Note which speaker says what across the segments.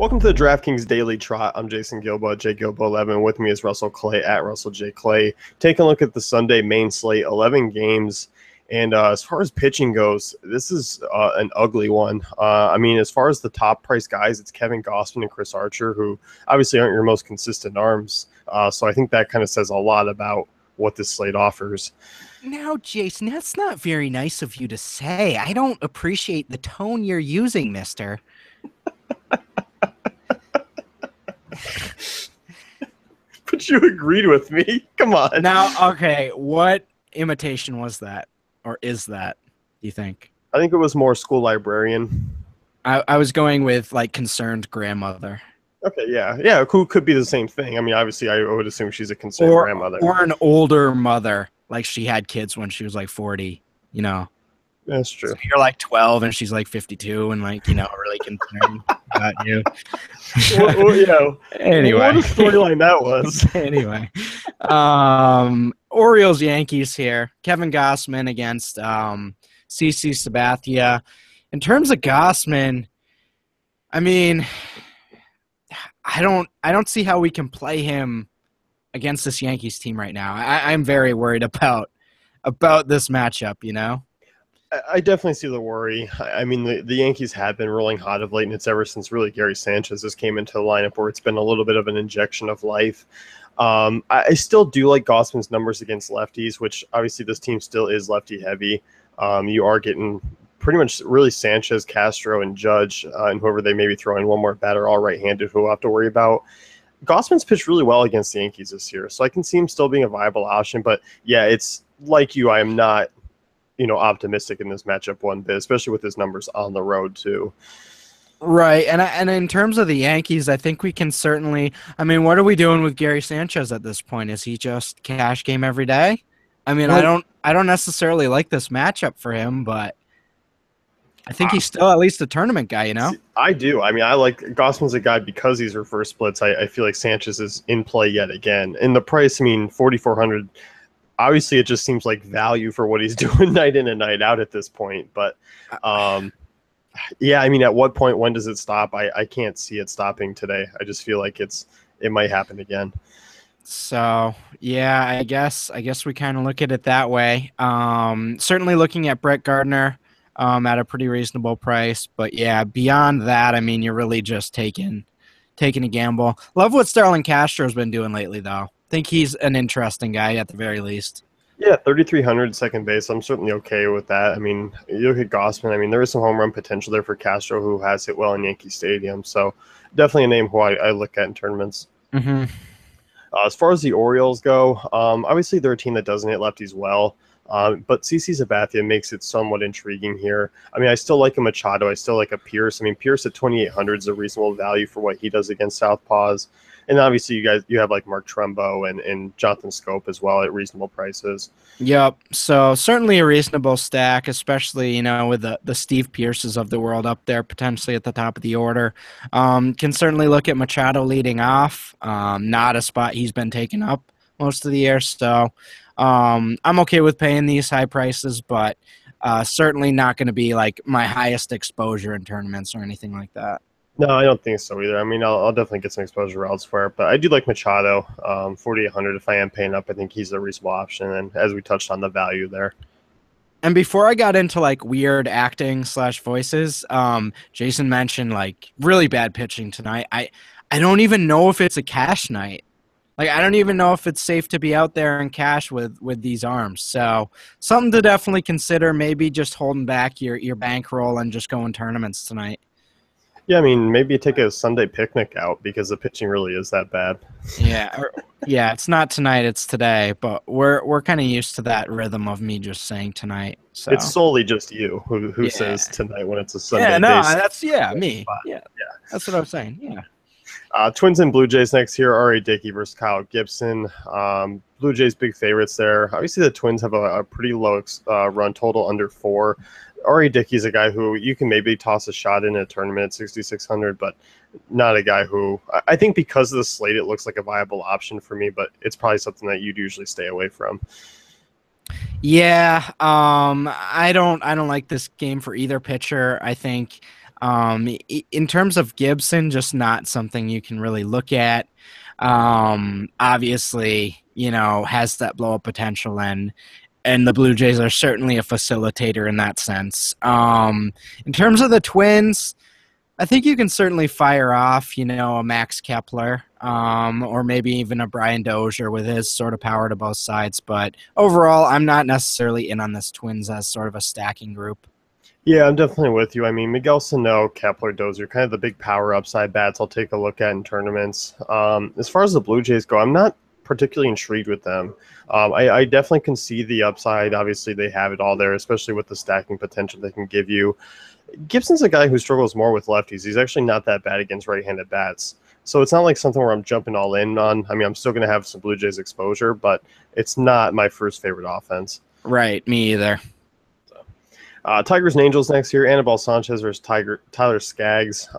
Speaker 1: Welcome to the DraftKings Daily Trot. I'm Jason Gilbo, JGilbo11. With me is Russell Clay at Russell J. Clay. Taking a look at the Sunday main slate, 11 games. And as far as pitching goes, this is an ugly one. As far as the top price guys, it's Kevin Gausman and Chris Archer, who obviously aren't your most consistent arms. So I think that kind of says a lot about what this slate offers.
Speaker 2: Now, Jason, that's not very nice of you to say. I don't appreciate the tone you're using, mister.
Speaker 1: But you agreed with me. Come on.
Speaker 2: Now, okay, what imitation was that? Or is that, do you think?
Speaker 1: I think it was more school librarian.
Speaker 2: I was going with, like, concerned grandmother.
Speaker 1: Okay, yeah. Who could be the same thing? I mean, obviously, I would assume she's a concerned grandmother.
Speaker 2: Or an older mother, like she had kids when she was, like, 40, you know?
Speaker 1: That's true.
Speaker 2: So you're, like, 12, and she's, like, 52, and, like, really concerned about you. Anyway.
Speaker 1: What a storyline that was.
Speaker 2: Anyway. Orioles, Yankees here. Kevin Gausman against CC Sabathia. In terms of Gausman, I mean, I don't see how we can play him against this Yankees team right now. I'm very worried about this matchup, you know?
Speaker 1: I definitely see the worry. I mean, the Yankees have been rolling hot of late, and it's ever since really Gary Sanchez has came into the lineup where it's been a little bit of an injection of life. I still do like Gausman's numbers against lefties, which obviously this team still is lefty heavy. You are getting pretty much really Sanchez, Castro, and Judge, and whoever they maybe throw in one more batter, all right-handed, who we'll have to worry about. Gausman's pitched really well against the Yankees this year, so I can see him still being a viable option. But yeah, it's like you, I am not optimistic in this matchup one bit, especially with his numbers on the road too.
Speaker 2: Right, and in terms of the Yankees, I think we can certainly. I mean, what are we doing with Gary Sanchez at this point? Is he just cash game every day? I mean, I don't necessarily like this matchup for him, but I think he's still at least a tournament guy, you know?
Speaker 1: I do. I mean, I like Gausman's a guy because he's reverse splits. I feel like Sanchez is in play yet again. And the price, I mean, 4,400. Obviously, it just seems like value for what he's doing night in and night out at this point. But, yeah, I mean, at what point, when does it stop? I can't see it stopping today. I just feel like it might happen again.
Speaker 2: So, yeah, I guess we kind of look at it that way. Certainly looking at Brett Gardner at a pretty reasonable price. But, yeah, beyond that, I mean, you're really just taking a gamble. Love what Starlin Castro's been doing lately, though. Think he's an interesting guy at the very least.
Speaker 1: Yeah, 3,300 second base. I'm certainly okay with that. I mean, you look at Gausman. I mean, there is some home run potential there for Castro, who has hit well in Yankee Stadium. So definitely a name who I look at in tournaments.
Speaker 2: Mm-hmm.
Speaker 1: As far as the Orioles go, obviously they're a team that doesn't hit lefties well. But CC Sabathia makes it somewhat intriguing here. I mean, I still like a Machado. I still like a Pierce. I mean, Pierce at 2,800 is a reasonable value for what he does against southpaws. And obviously, you have like Mark Trumbo and Jonathan Scope as well at reasonable prices.
Speaker 2: Yep. So certainly a reasonable stack, especially, with the Steve Pierces of the world up there, potentially at the top of the order. Can certainly look at Machado leading off. Not a spot he's been taking up most of the year. So I'm okay with paying these high prices, but certainly not going to be like my highest exposure in tournaments or anything like that.
Speaker 1: No, I don't think so either. I mean, I'll definitely get some exposure elsewhere, but I do like Machado, 4,800. If I am paying up, I think he's a reasonable option. And as we touched on, the value there.
Speaker 2: And before I got into like weird acting / voices, Jason mentioned like really bad pitching tonight. I don't even know if it's a cash night. Like, I don't even know if it's safe to be out there in cash with these arms. So something to definitely consider. Maybe just holding back your bankroll and just going tournaments tonight.
Speaker 1: Yeah, I mean, maybe take a Sunday picnic out because the pitching really is that bad.
Speaker 2: Yeah, it's not tonight, it's today, but we're kind of used to that rhythm of me just saying tonight. So
Speaker 1: it's solely just you who says tonight when it's a Sunday.
Speaker 2: Yeah, no, that's me. Yeah, that's what I was saying. Yeah.
Speaker 1: Twins and Blue Jays next here. R.A. Dickey versus Kyle Gibson. Blue Jays big favorites there. Obviously, the Twins have a pretty low run total, under 4. R.A. Dickey's a guy who you can maybe toss a shot in a tournament at 6,600, but not a guy who I think because of the slate, it looks like a viable option for me, but it's probably something that you'd usually stay away from.
Speaker 2: Yeah, I don't like this game for either pitcher. I think In terms of Gibson, just not something you can really look at. Obviously, has that blow up potential, and the Blue Jays are certainly a facilitator in that sense. In terms of the Twins, I think you can certainly fire off, a Max Kepler, or maybe even a Brian Dozier with his sort of power to both sides. But overall, I'm not necessarily in on this Twins as sort of a stacking group.
Speaker 1: Yeah, I'm definitely with you. I mean, Miguel Sano, Kepler, Dozier, kind of the big power upside bats I'll take a look at in tournaments. As far as the Blue Jays go, I'm not particularly intrigued with them. I definitely can see the upside. Obviously, they have it all there, especially with the stacking potential they can give you. Gibson's a guy who struggles more with lefties. He's actually not that bad against right-handed bats. So it's not like something where I'm jumping all in on. I mean, I'm still going to have some Blue Jays exposure, but it's not my first favorite offense.
Speaker 2: Right, me either.
Speaker 1: Tigers and Angels next year. Anibal Sanchez versus Tyler Skaggs.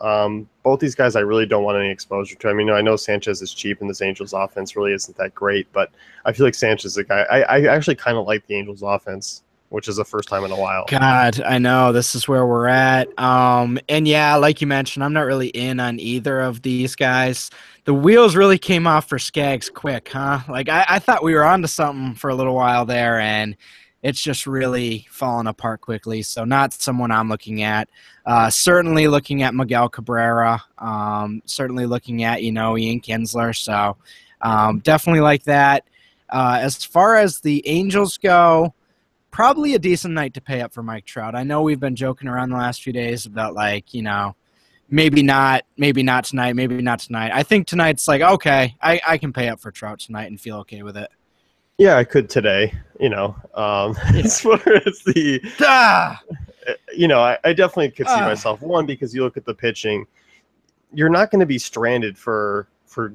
Speaker 1: Both these guys I really don't want any exposure to. I mean, I know Sanchez is cheap and this Angels offense really isn't that great, but I feel like Sanchez is a guy. I actually kind of like the Angels offense, which is the first time in a while.
Speaker 2: God, I know this is where we're at. And yeah, like you mentioned, I'm not really in on either of these guys. The wheels really came off for Skaggs quick, huh? Like I thought we were onto something for a little while there, and it's just really fallen apart quickly. So not someone I'm looking at. Certainly looking at Miguel Cabrera. Certainly looking at, Ian Kinsler. So definitely like that. As far as the Angels go, probably a decent night to pay up for Mike Trout. I know we've been joking around the last few days about maybe not tonight, maybe not tonight. I think tonight's like, okay, I can pay up for Trout tonight and feel okay with it.
Speaker 1: Yeah, I could today, as far as the, I definitely could see myself. One, because you look at the pitching, you're not going to be stranded for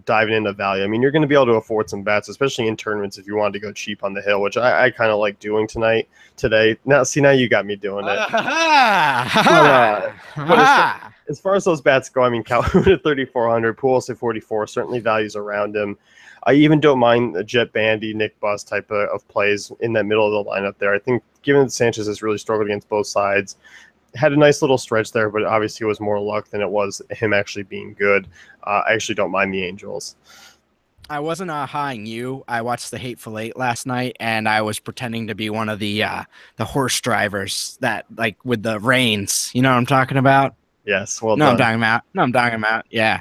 Speaker 1: diving into value. I mean, you're going to be able to afford some bats, especially in tournaments if you wanted to go cheap on the hill, which I kind of like doing today. Now you got me doing it. But as far as those bats go, I mean, Calhoun at 3,400, Pujols at 44, certainly values around him. I even don't mind a Jet Bandy, Nick Buss type of plays in that middle of the lineup there. I think given that Sanchez has really struggled against both sides, had a nice little stretch there, but obviously it was more luck than it was him actually being good. I actually don't mind the Angels.
Speaker 2: I wasn't high-ing you. I watched The Hateful Eight last night, and I was pretending to be one of the horse drivers that, like, with the reins. You know what I'm talking about?
Speaker 1: Yes, well
Speaker 2: done. I'm talking about. Yeah.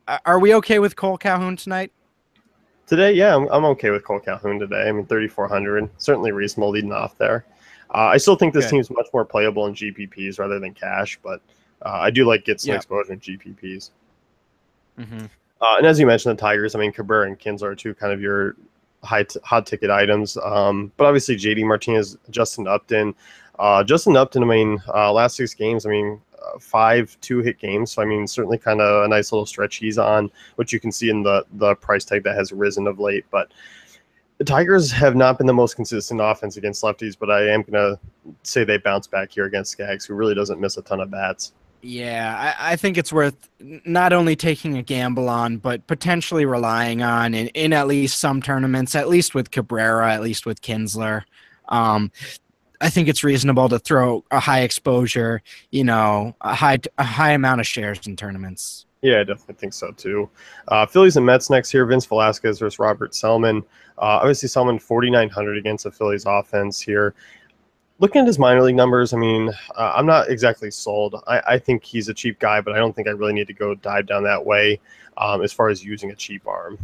Speaker 2: Are we okay with Cole Calhoun tonight?
Speaker 1: Today, yeah, I'm okay with Cole Calhoun today. I mean, 3,400, certainly reasonable leading off there. I still think this team's much more playable in GPPs rather than cash, but I do like get some exposure in GPPs.
Speaker 2: Mm-hmm.
Speaker 1: And as you mentioned, the Tigers, I mean, Cabrera and Kinsler are two kind of your hot ticket items. But obviously, JD Martinez, Justin Upton. Justin Upton, I mean, last 6 games, I mean, 5 2-hit games. So, I mean, certainly kind of a nice little stretch he's on, which you can see in the price tag that has risen of late. But the Tigers have not been the most consistent offense against lefties, but I am going to say they bounce back here against Skaggs, who really doesn't miss a ton of bats.
Speaker 2: Yeah, I think it's worth not only taking a gamble on, but potentially relying on in at least some tournaments, at least with Cabrera, at least with Kinsler. I think it's reasonable to throw a high exposure, a high amount of shares in tournaments.
Speaker 1: Yeah, I definitely think so too. Phillies and Mets next year. Vince Velasquez versus Robert Selman. Obviously, Selman 4,900 against the Phillies offense here. Looking at his minor league numbers, I mean, I'm not exactly sold. I think he's a cheap guy, but I don't think I really need to go dive down that way as far as using a cheap arm.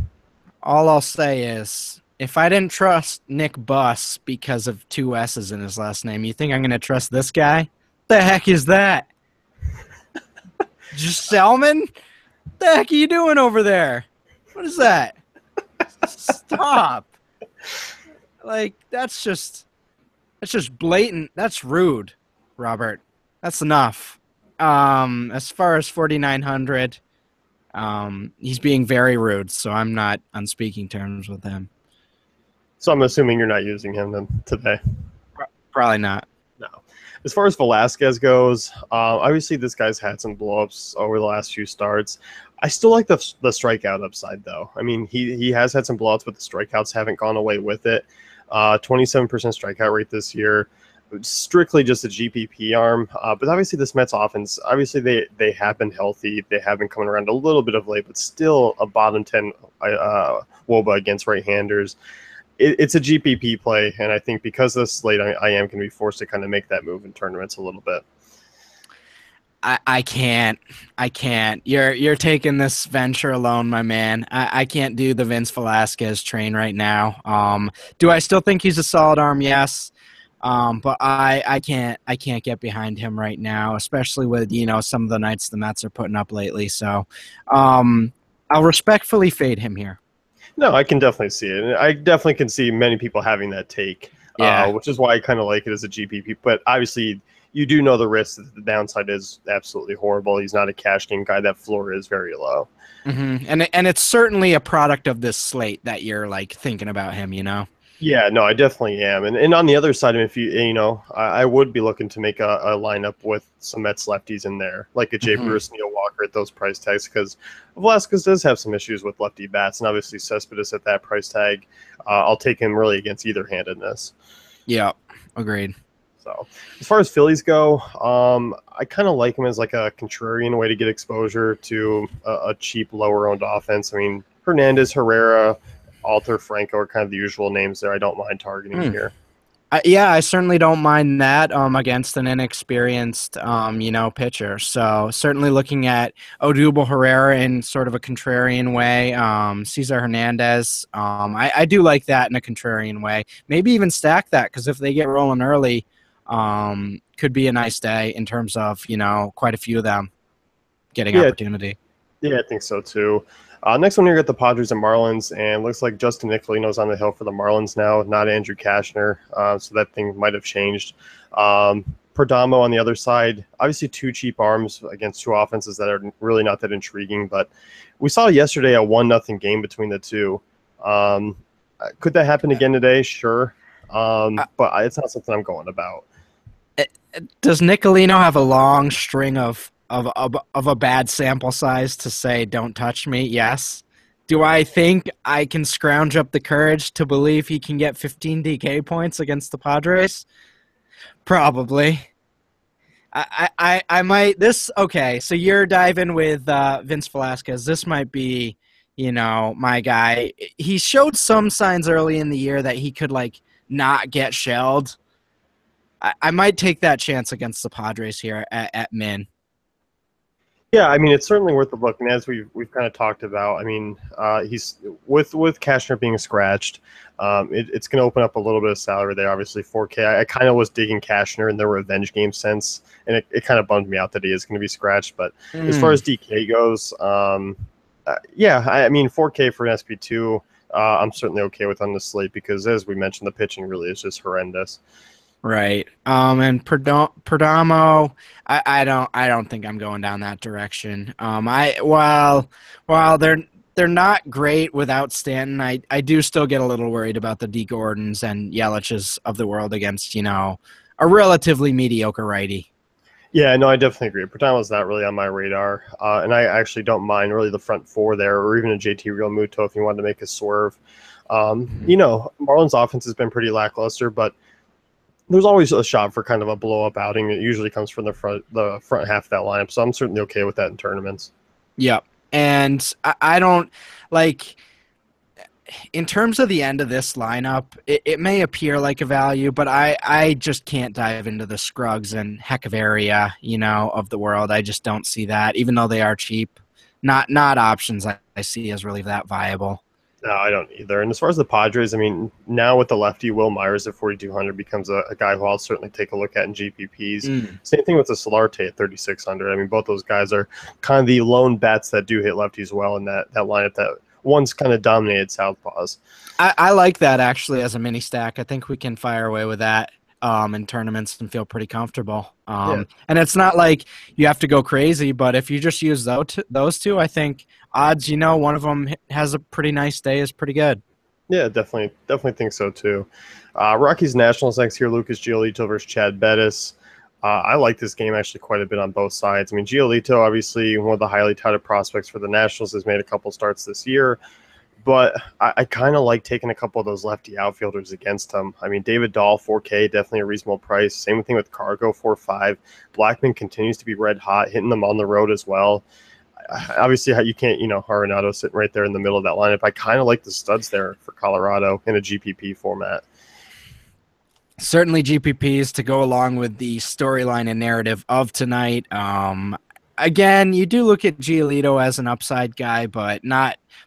Speaker 2: All I'll say is, if I didn't trust Nick Buss because of 2 S's in his last name, you think I'm going to trust this guy? The heck is that? Just Selman? The heck are you doing over there? What is that? Stop. Like, that's just blatant. That's rude, Robert. That's enough. As far as 4,900, he's being very rude, so I'm not on speaking terms with him.
Speaker 1: So I'm assuming you're not using him then today.
Speaker 2: Probably not.
Speaker 1: No. As far as Velasquez goes, obviously this guy's had some blowups over the last few starts. I still like the strikeout upside, though. I mean, he has had some blowups, but the strikeouts haven't gone away with it. 27% strikeout rate this year. strictly just a GPP arm. But obviously, this Mets offense, obviously they have been healthy. They have been coming around a little bit of late, but still a bottom 10 WOBA against right-handers. It's a GPP play, and I think because of this slate, I am going to be forced to kind of make that move in tournaments a little bit.
Speaker 2: I can't. I can't. You're taking this venture alone, my man. I can't do the Vince Velasquez train right now. Do I still think he's a solid arm? Yes. But I can't get behind him right now, especially with some of the nights the Mets are putting up lately. So I'll respectfully fade him here.
Speaker 1: No, I can definitely see it. And I definitely can see many people having that take, which is why I kind of like it as a GPP. But obviously, you do know the risk that the downside is absolutely horrible. He's not a cash game guy. That floor is very low.
Speaker 2: Mm-hmm. And it's certainly a product of this slate that you're like thinking about him,
Speaker 1: Yeah, no, I definitely am. And on the other side, if I would be looking to make a lineup with some Mets lefties in there, like a Jay Bruce, Neil Walker at those price tags, because Velasquez does have some issues with lefty bats, and obviously Cespedes at that price tag, I'll take him really against either-handedness.
Speaker 2: Yeah, agreed.
Speaker 1: So as far as Phillies go, I kind of like him as like a contrarian way to get exposure to a cheap, lower-owned offense. I mean, Hernandez, Herrera, Alter, Franco are kind of the usual names there. I don't mind targeting here.
Speaker 2: I certainly don't mind that against an inexperienced, pitcher. So certainly looking at Odubel Herrera in sort of a contrarian way, Cesar Hernandez. I do like that in a contrarian way. Maybe even stack that because if they get rolling early, could be a nice day in terms of, quite a few of them getting opportunity.
Speaker 1: Yeah, I think so too. Next one, you got the Padres and Marlins, and looks like Justin Nicolino's on the hill for the Marlins now, not Andrew Kashner, so that thing might have changed. Perdomo on the other side, obviously two cheap arms against two offenses that are really not that intriguing, but we saw yesterday a 1-0 game between the two. Could that happen again today? Sure, but it's not something I'm going about.
Speaker 2: Does Nicolino have a long string of a bad sample size to say don't touch me? Yes. Do I think I can scrounge up the courage to believe he can get 15 DK points against the Padres? Probably. I might okay, so you're diving with Vince Velasquez. This might be, my guy. He showed some signs early in the year that he could not get shelled. I might take that chance against the Padres here at min.
Speaker 1: Yeah, I mean, it's certainly worth a look. And as we've kind of talked about, I mean, he's with Kashner being scratched, it's going to open up a little bit of salary there. Obviously, 4K. I kind of was digging Kashner in the revenge game sense, and it kind of bummed me out that he is going to be scratched. But as far as DK goes, I mean, 4K for an SP2, I'm certainly okay with on the slate because, as we mentioned, the pitching really is just horrendous.
Speaker 2: Right. And Perdomo, I don't think I'm going down that direction. While they're not great without Stanton, I do still get a little worried about the D. Gordons and Yelich's of the world against, a relatively mediocre righty.
Speaker 1: Yeah, no, I definitely agree. Perdomo's not really on my radar. And I actually don't mind really the front four there or even a JT Realmuto if you wanted to make a swerve. Marlins offense has been pretty lackluster, but there's always a shot for kind of a blow-up outing. It usually comes from the front half of that lineup, so I'm certainly okay with that in tournaments.
Speaker 2: Yep, and I don't like in terms of the end of this lineup. It may appear like a value, but I just can't dive into the Scruggs and Hechavarria, of the world. I just don't see that, even though they are cheap. Not options I see as really that viable.
Speaker 1: No, I don't either. And as far as the Padres, I mean, now with the lefty, Will Myers at 4,200 becomes a guy who I'll certainly take a look at in GPPs. Same thing with the Solarte at 3,600. I mean, both those guys are kind of the lone bats that do hit lefties well in that lineup that once kind of dominated southpaws.
Speaker 2: I like that actually as a mini stack. I think we can fire away with that in tournaments and feel pretty comfortable. And it's not like you have to go crazy, but if you just use those two, I think odds, one of them has a pretty nice day is pretty good.
Speaker 1: Yeah, definitely think so too. Rockies Nationals next here, Lucas Giolito versus Chad Bettis. I like this game actually quite a bit on both sides. I mean, Giolito, obviously one of the highly touted prospects for the Nationals, has made a couple starts this year. but I kind of like taking a couple of those lefty outfielders against him. I mean, David Dahl, 4K, definitely a reasonable price. Same thing with Cargo, 4.5. Blackman continues to be red hot, hitting them on the road as well. Obviously, you can't, Arenado sitting right there in the middle of that lineup. I kind of like the studs there for Colorado in a GPP format.
Speaker 2: Certainly GPPs to go along with the storyline and narrative of tonight. Again, you do look at Giolito as an upside guy, but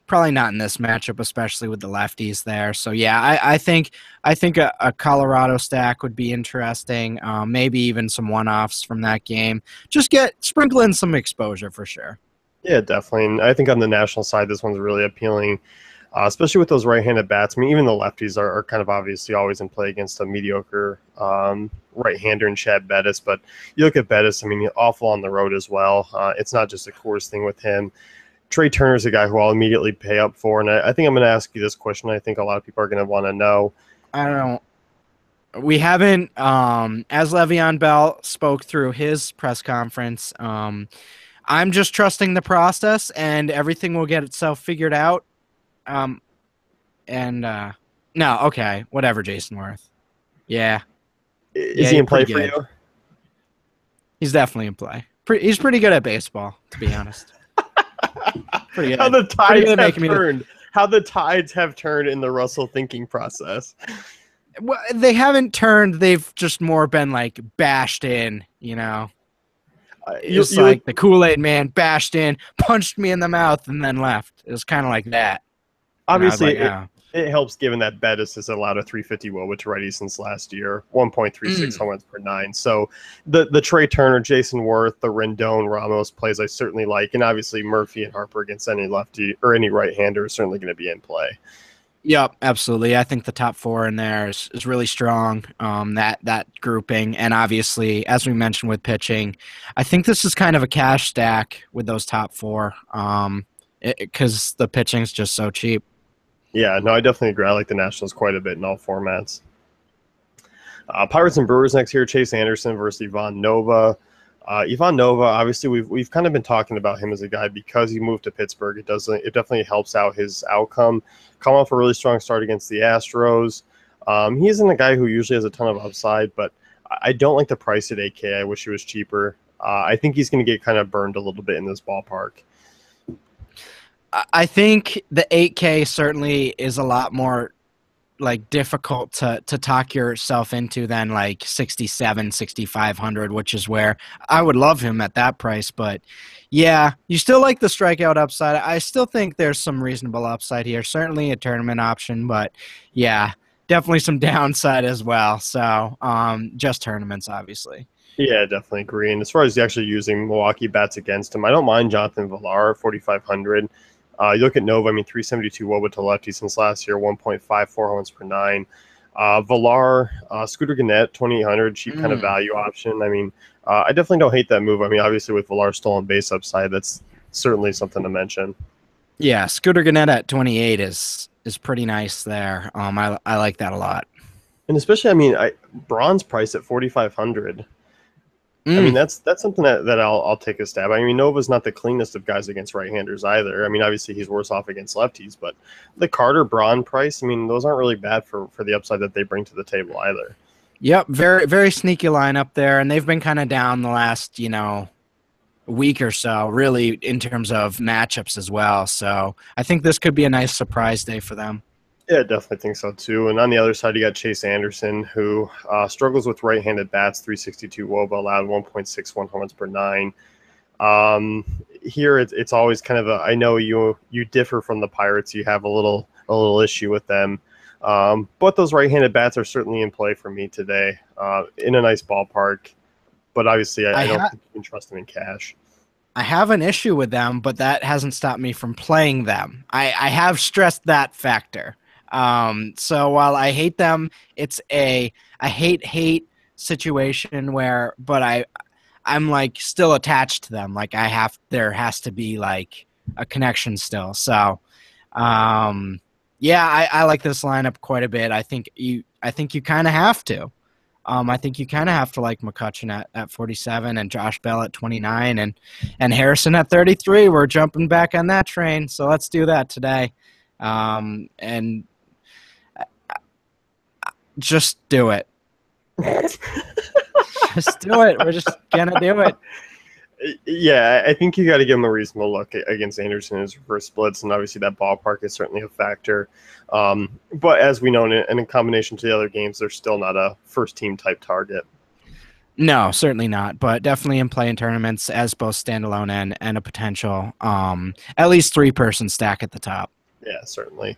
Speaker 2: probably not in this matchup, especially with the lefties there. So yeah, I think a Colorado stack would be interesting. Maybe even some one-offs from that game. Just sprinkle in some exposure for sure.
Speaker 1: Yeah, definitely. And I think on the national side, this one's really appealing. Especially with those right-handed bats. I mean, even the lefties are kind of obviously always in play against a mediocre right-hander in Chad Bettis. But you look at Bettis, I mean, awful on the road as well. It's not just a Coors thing with him. Trey Turner's a guy who I'll immediately pay up for. And I think I'm going to ask you this question. I think a lot of people are going to want to know.
Speaker 2: I don't know. We haven't, as Le'Veon Bell spoke through his press conference, I'm just trusting the process and everything will get itself figured out. No, okay, whatever, Jason Worth. Yeah.
Speaker 1: Is he in play for you?
Speaker 2: He's definitely in play. He's pretty good at baseball, to be honest. Pretty good.
Speaker 1: How the tides have turned in the Russell thinking process.
Speaker 2: Well, they haven't turned. They've just more been like bashed in, It's like the Kool-Aid man bashed in, punched me in the mouth, and then left. It was kind of like that.
Speaker 1: Obviously, it helps given that Bettis has allowed a 350 WOBA to righties since last year, 1.36 home runs per 9. So the Trey Turner, Jason Worth, the Rendon, Ramos plays I certainly like, and obviously Murphy and Harper against any lefty or any right-hander is certainly going to be in play.
Speaker 2: Yep, absolutely. I think the top four in there is really strong, that grouping. And obviously, as we mentioned with pitching, I think this is kind of a cash stack with those top four because the pitching's just so cheap.
Speaker 1: Yeah, no, I definitely agree. I like the Nationals quite a bit in all formats. Pirates and Brewers next year, Chase Anderson versus Ivan Nova. Ivan Nova, obviously, we've kind of been talking about him as a guy because he moved to Pittsburgh. It definitely helps out his outcome. Come off a really strong start against the Astros. He isn't a guy who usually has a ton of upside, but I don't like the price at 8K. I wish he was cheaper. I think he's going to get kind of burned a little bit in this ballpark.
Speaker 2: I think the 8K certainly is a lot more like difficult to talk yourself into than like 6,700, 6,500, which is where I would love him at that price. But yeah, you still like the strikeout upside. I still think there's some reasonable upside here. Certainly a tournament option, but yeah, definitely some downside as well. So just tournaments, obviously.
Speaker 1: Yeah, definitely agree. And as far as actually using Milwaukee bats against him, I don't mind Jonathan Villar, 4,500. You look at Nova, I mean, 372 WOBA to lefty since last year, 1.54 runs per 9. Villar, Scooter Gannett, 2,800, cheap kind of value option. I mean, I definitely don't hate that move. I mean, obviously with Villar's stolen base upside, that's certainly something to mention.
Speaker 2: Yeah, Scooter Gannett at 28 is pretty nice there. I like that a lot.
Speaker 1: And especially, I mean, Braun's price at 4,500. I mean, that's something that I'll take a stab. I mean, Nova's not the cleanest of guys against right-handers either. I mean, obviously he's worse off against lefties, but the Carter Braun price, I mean, those aren't really bad for the upside that they bring to the table either.
Speaker 2: Yep, very very sneaky lineup there, and they've been kind of down the last week or so, really in terms of matchups as well. So I think this could be a nice surprise day for them.
Speaker 1: Yeah, I definitely think so too. And on the other side, you got Chase Anderson, who struggles with right-handed bats, 362 WOBA, allowed 1.61 home runs per 9. Here, it's always kind of I know you differ from the Pirates. You have a little issue with them. But those right-handed bats are certainly in play for me today in a nice ballpark. But obviously, I don't think you can trust them in cash.
Speaker 2: I have an issue with them, but that hasn't stopped me from playing them. I have stressed that factor. So while I hate them, it's a hate situation but I'm like still attached to them. Like there has to be like a connection still. So, yeah, I like this lineup quite a bit. I think you kind of have to. I think you kind of have to like McCutchen at 47 and Josh Bell at 29 and Harrison at 33. We're jumping back on that train. So let's do that today. And just do it. Just do it. We're just gonna do it.
Speaker 1: Yeah, I think you got to give him a reasonable look against Anderson in his reverse splits, and obviously that ballpark is certainly a factor. But as we know, in combination to the other games, they're still not a first-team type target.
Speaker 2: No, certainly not, but definitely in play in tournaments as both standalone and a potential at least 3-person stack at the top.
Speaker 1: Yeah, certainly.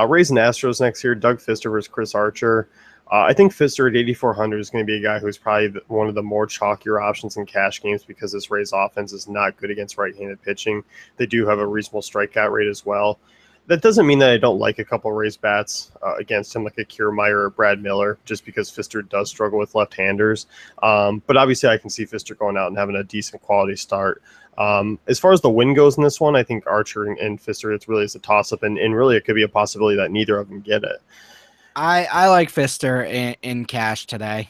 Speaker 1: Rays and Astros next year, Doug Fister versus Chris Archer. I think Fister at 8,400 is going to be a guy who's probably one of the more chalkier options in cash games because this Rays offense is not good against right-handed pitching. They do have a reasonable strikeout rate as well. That doesn't mean that I don't like a couple Rays bats against him, like a Kiermaier or Brad Miller, just because Fister does struggle with left-handers. But obviously, I can see Fister going out and having a decent quality start. As far as the win goes in this one, I think Archer and Fister, it's really is a toss-up, and really it could be a possibility that neither of them get it.
Speaker 2: I like Fister in cash today.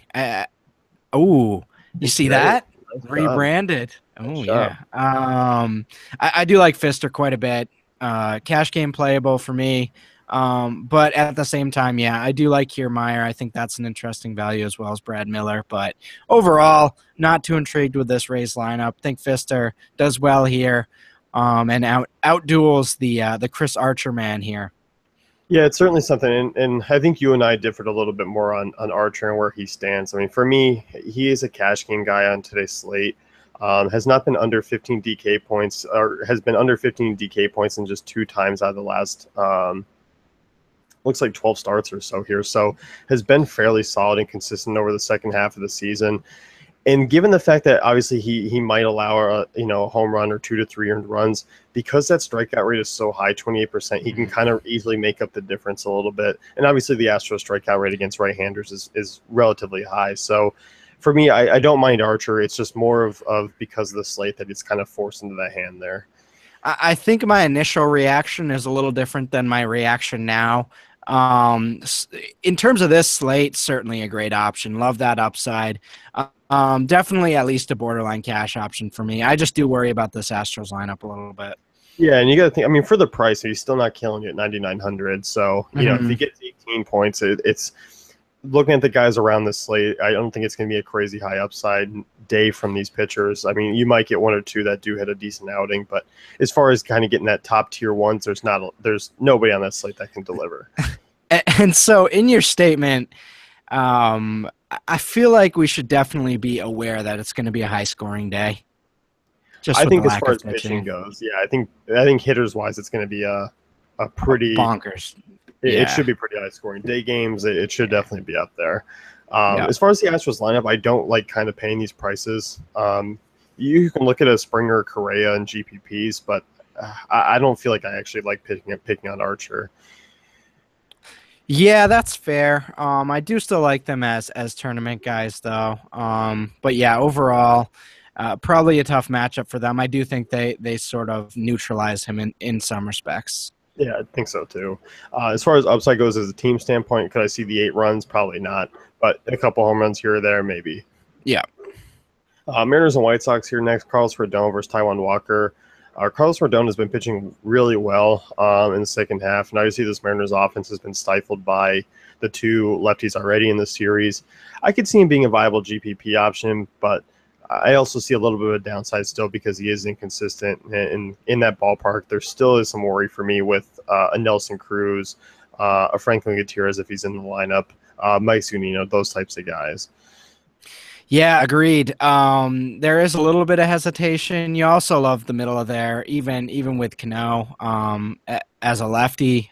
Speaker 2: Oh, you see that? Rebranded. Oh yeah. I do like Fister quite a bit. Cash game playable for me. But at the same time, yeah, I do like Kiermaier. I think that's an interesting value as well as Brad Miller. But overall, not too intrigued with this Rays lineup. Think Fister does well here, and outduels the Chris Archer man here.
Speaker 1: Yeah, it's certainly something, and I think you and I differed a little bit more on Archer and where he stands. I mean, for me, he is a cash game guy on today's slate. Has not been under 15 DK points, or has been under 15 DK points in just 2 times out of the last, looks like 12 starts or so here. So has been fairly solid and consistent over the second half of the season. And given the fact that obviously he might allow a home run or 2 to 3 earned runs, because that strikeout rate is so high, 28%, he can kind of easily make up the difference a little bit. And obviously the Astros strikeout rate against right-handers is relatively high. So for me, I don't mind Archer. It's just more of because of the slate that it's kind of forced into the hand there.
Speaker 2: I think my initial reaction is a little different than my reaction now. In terms of this slate, certainly a great option. Love that upside. Definitely at least a borderline cash option for me. I just do worry about this Astros lineup a little bit.
Speaker 1: Yeah, and you got to think, I mean, for the price, he's still not killing it at 9,900. So, if he gets 18 points, it's looking at the guys around this slate, I don't think it's going to be a crazy high upside day from these pitchers. I mean, you might get 1 or 2 that do hit a decent outing, but as far as kind of getting that top tier ones, there's nobody on that slate that can deliver.
Speaker 2: And so in your statement, I feel like we should definitely be aware that it's going to be a high scoring day.
Speaker 1: I think as far as pitching goes, yeah, I think hitters wise, it's going to be a pretty
Speaker 2: bonkers.
Speaker 1: It should be pretty high scoring. Day games, it should definitely be up there. As far as the Astros lineup, I don't like kind of paying these prices. You can look at a Springer, Correa, and GPPs, but I don't feel like I actually like picking on Archer.
Speaker 2: Yeah, that's fair. I do still like them as tournament guys, though. But yeah, overall, probably a tough matchup for them. I do think they sort of neutralize him in some respects.
Speaker 1: Yeah, I think so too. As far as upside goes, as a team standpoint, could I see the 8 runs? Probably not, but a couple home runs here or there, maybe.
Speaker 2: Yeah.
Speaker 1: Mariners and White Sox here next. Carlos Rodon versus Taijuan Walker. Carlos Rodon has been pitching really well in the second half, and obviously this Mariners offense has been stifled by the 2 lefties already in the series. I could see him being a viable GPP option, but I also see a little bit of a downside still because he is inconsistent. And in that ballpark, there still is some worry for me with a Nelson Cruz, a Franklin Gutierrez if he's in the lineup, Mike Zunino, those types of guys.
Speaker 2: Yeah, agreed. There is a little bit of hesitation. You also love the middle of there, even with Cano as a lefty.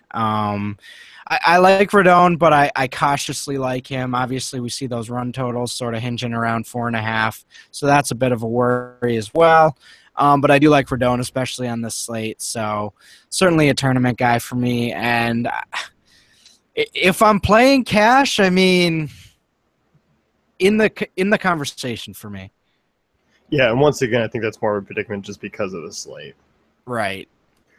Speaker 2: I like Rodon, but I cautiously like him. Obviously, we see those run totals sort of hinging around 4.5, so that's a bit of a worry as well. But I do like Rodon, especially on this slate. So certainly a tournament guy for me. And if I'm playing cash, I mean, in the conversation for me.
Speaker 1: Yeah, and once again, I think that's more of a predicament just because of the slate.
Speaker 2: Right.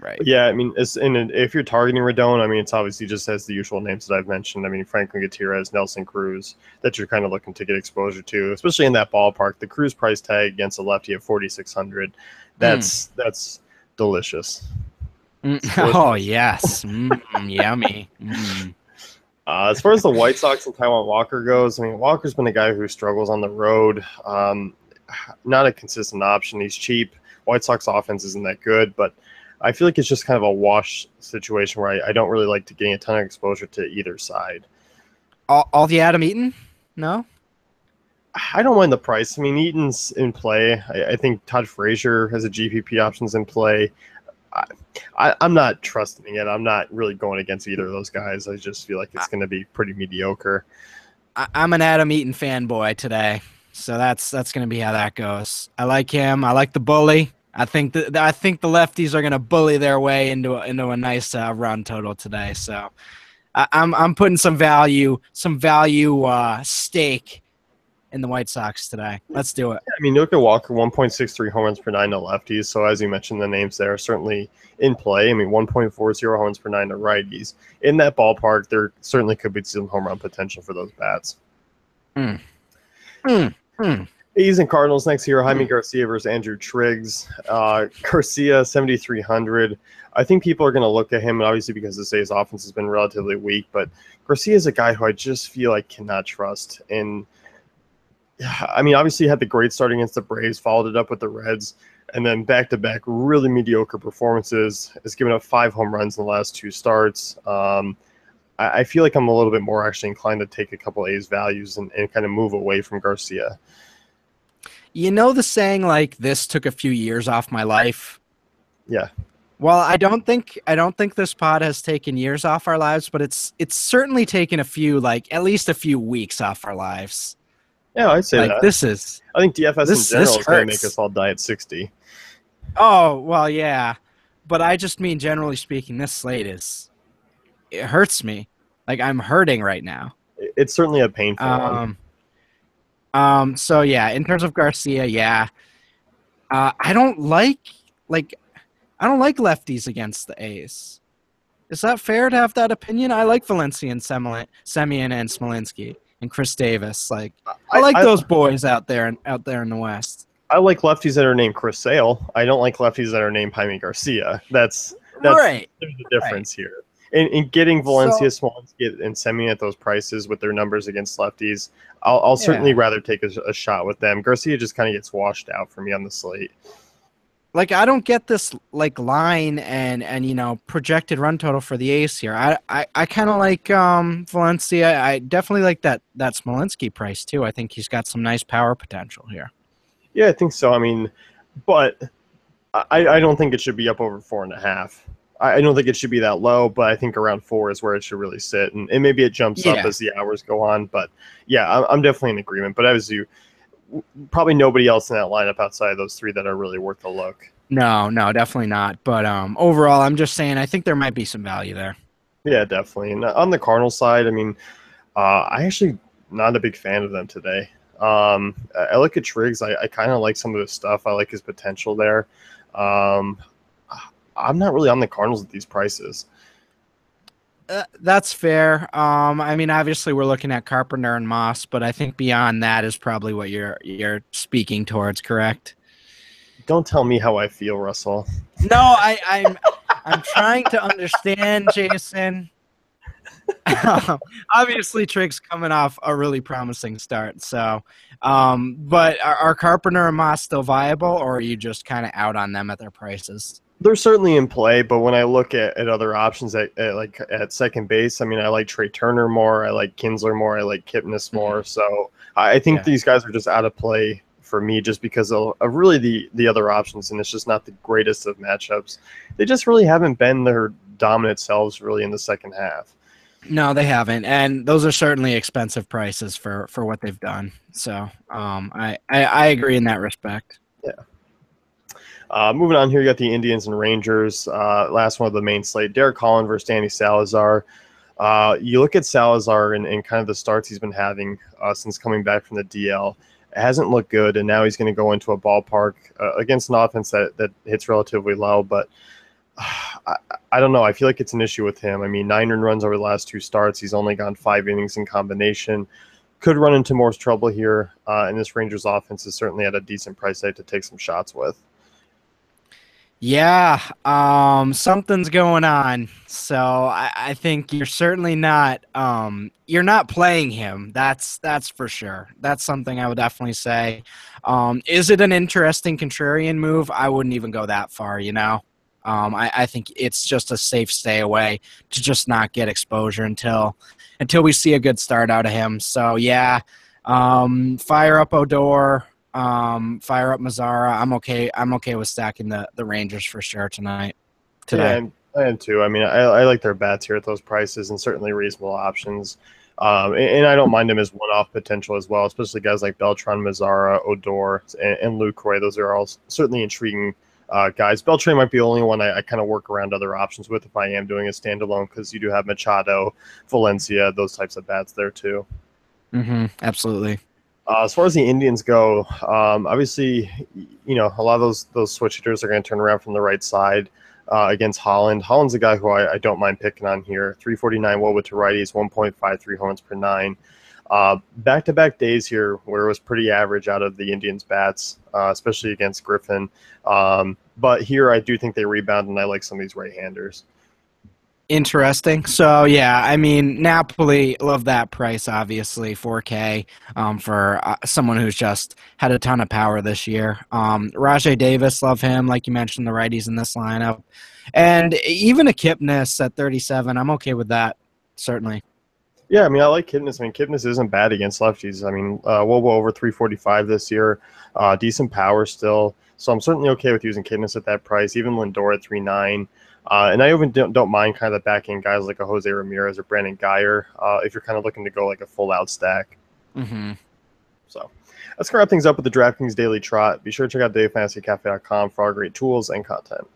Speaker 1: But yeah, I mean, if you're targeting Rodon, I mean, it's obviously just as the usual names that I've mentioned. I mean, Franklin Gutierrez, Nelson Cruz, that you're kind of looking to get exposure to, especially in that ballpark. The Cruz price tag against a lefty at 4,600, that's delicious.
Speaker 2: Oh yes, yummy.
Speaker 1: As far as the White Sox and Taiwan Walker goes, I mean, Walker's been a guy who struggles on the road. Not a consistent option. He's cheap. White Sox offense isn't that good, but I feel like it's just kind of a wash situation where I don't really like to gain a ton of exposure to either side.
Speaker 2: All the Adam Eaton? No.
Speaker 1: I don't mind the price. I mean, Eaton's in play. I think Todd Frazier has a GPP options in play. I'm not trusting it. I'm not really going against either of those guys. I just feel like it's going to be pretty mediocre.
Speaker 2: I'm an Adam Eaton fanboy today, so that's going to be how that goes. I like him. I like the bully. I think the lefties are going to bully their way into a nice run total today. So I'm putting some value stake in the White Sox today. Let's do it.
Speaker 1: Yeah, I mean, look at Walker, 1.63 home runs per nine to lefties. So as you mentioned, the names there are certainly in play. I mean, 1.40 home runs per nine to righties. In that ballpark, there certainly could be some home run potential for those bats. A's and Cardinals next here. Jaime Garcia versus Andrew Triggs. Garcia, 7,300. I think people are going to look at him, and obviously because the A's offense has been relatively weak, but Garcia is a guy who I just feel like cannot trust. And I mean, obviously had the great start against the Braves, followed it up with the Reds, and then back-to-back really mediocre performances. Has given up 5 home runs in the last 2 starts. I feel like I'm a little bit more actually inclined to take a couple A's values and kind of move away from Garcia.
Speaker 2: You know the saying, like, this took a few years off my life?
Speaker 1: Yeah.
Speaker 2: Well, I don't think this pod has taken years off our lives, but it's certainly taken a few, like, at least a few weeks off our lives.
Speaker 1: Yeah, I'd say
Speaker 2: like,
Speaker 1: that. I think DFS in general is going to make us all die at 60.
Speaker 2: Oh, well, yeah. But I just mean, generally speaking, this slate it hurts me. Like, I'm hurting right now.
Speaker 1: It's certainly a painful one.
Speaker 2: So yeah, in terms of Garcia, yeah. I don't like lefties against the A's. Is that fair to have that opinion? I like Valencia and Semien and Smolinski and Chris Davis. Like, I like those boys out there in the West.
Speaker 1: I like lefties that are named Chris Sale. I don't like lefties that are named Jaime Garcia. That's
Speaker 2: right.
Speaker 1: There's a difference here. In getting Valencia, Smolinski, and Semien at those prices with their numbers against lefties, I'll certainly rather take a shot with them. Garcia just kind of gets washed out for me on the slate.
Speaker 2: Like, I don't get this, like, line and projected run total for the Ace here. I kind of like Valencia. I definitely like that Smolinski price too. I think he's got some nice power potential here.
Speaker 1: Yeah, I think so. I mean, but I don't think it should be up over 4.5. I don't think it should be that low, but I think around 4 is where it should really sit, and maybe it jumps up as the hours go on. But yeah, I'm definitely in agreement. But as you, probably nobody else in that lineup outside of those 3 that are really worth a look.
Speaker 2: No, definitely not. But overall, I'm just saying I think there might be some value there.
Speaker 1: Yeah, definitely. And on the Cardinals side, I mean, I actually not a big fan of them today. I look at Triggs. I kind of like some of his stuff. I like his potential there. I'm not really on the Cardinals at these prices.
Speaker 2: That's fair. I mean, obviously we're looking at Carpenter and Moss, but I think beyond that is probably what you're speaking towards, correct?
Speaker 1: Don't tell me how I feel, Russell.
Speaker 2: No, I'm trying to understand, Jason. Obviously, Triggs coming off a really promising start. So, but are Carpenter and Moss still viable, or are you just kind of out on them at their prices?
Speaker 1: They're certainly in play, but when I look at other options at second base, I mean, I like Trey Turner more, I like Kinsler more, I like Kipnis more. So I think these guys are just out of play for me just because of really the other options, and it's just not the greatest of matchups. They just really haven't been their dominant selves really in the second half.
Speaker 2: No, they haven't, and those are certainly expensive prices for what they've done. So I agree in that respect.
Speaker 1: Yeah. Moving on here, you got the Indians and Rangers. Last one of the main slate. Derek Holland versus Danny Salazar. You look at Salazar and kind of the starts he's been having since coming back from the DL. It hasn't looked good, and now he's going to go into a ballpark against an offense that hits relatively low. But I don't know. I feel like it's an issue with him. I mean, 9 earned runs over the last 2 starts. He's only gone 5 innings in combination. Could run into more trouble here, and this Rangers offense is certainly at a decent price tag to take some shots with.
Speaker 2: Yeah, something's going on. So I think you're not playing him. That's for sure. That's something I would definitely say. Is it an interesting contrarian move? I wouldn't even go that far, you know. I think it's just a safe stay away to just not get exposure until we see a good start out of him. So yeah, fire up Odor. Fire up Mazzara. I'm okay. I'm okay with stacking the Rangers for sure
Speaker 1: Yeah,
Speaker 2: today.
Speaker 1: I am too. I mean, I like their bats here at those prices and certainly reasonable options. And I don't mind them as one-off potential as well, especially guys like Beltran, Mazzara, Odor, and Lucroy. Those are all certainly intriguing guys. Beltran might be the only one I kind of work around other options with if I am doing a standalone because you do have Machado, Valencia, those types of bats there too.
Speaker 2: Absolutely.
Speaker 1: As far as the Indians go, obviously, a lot of those switch hitters are going to turn around from the right side against Holland. Holland's a guy who I don't mind picking on here. 349 woba to righties, 1.53 homers per nine. Back-to-back days here where it was pretty average out of the Indians' bats, especially against Griffin. But here I do think they rebound, and I like some of these right-handers.
Speaker 2: Interesting. So yeah, I mean Napoli, love that price. Obviously, 4K for someone who's just had a ton of power this year. Rajay Davis, love him. Like you mentioned, the righties in this lineup, and even a Kipnis at 37. I'm okay with that. Certainly.
Speaker 1: Yeah, I mean, I like Kipnis. I mean, Kipnis isn't bad against lefties. I mean, Wobo over 345 this year, decent power still. So I'm certainly okay with using Kipnis at that price, even Lindor at 3.9. And I even don't mind kind of the back end guys like a Jose Ramirez or Brandon Geyer if you're kind of looking to go like a full out stack.
Speaker 2: Mm-hmm.
Speaker 1: So let's wrap things up with the DraftKings Daily Trot. Be sure to check out DaveFantasyCafe.com for all great tools and content.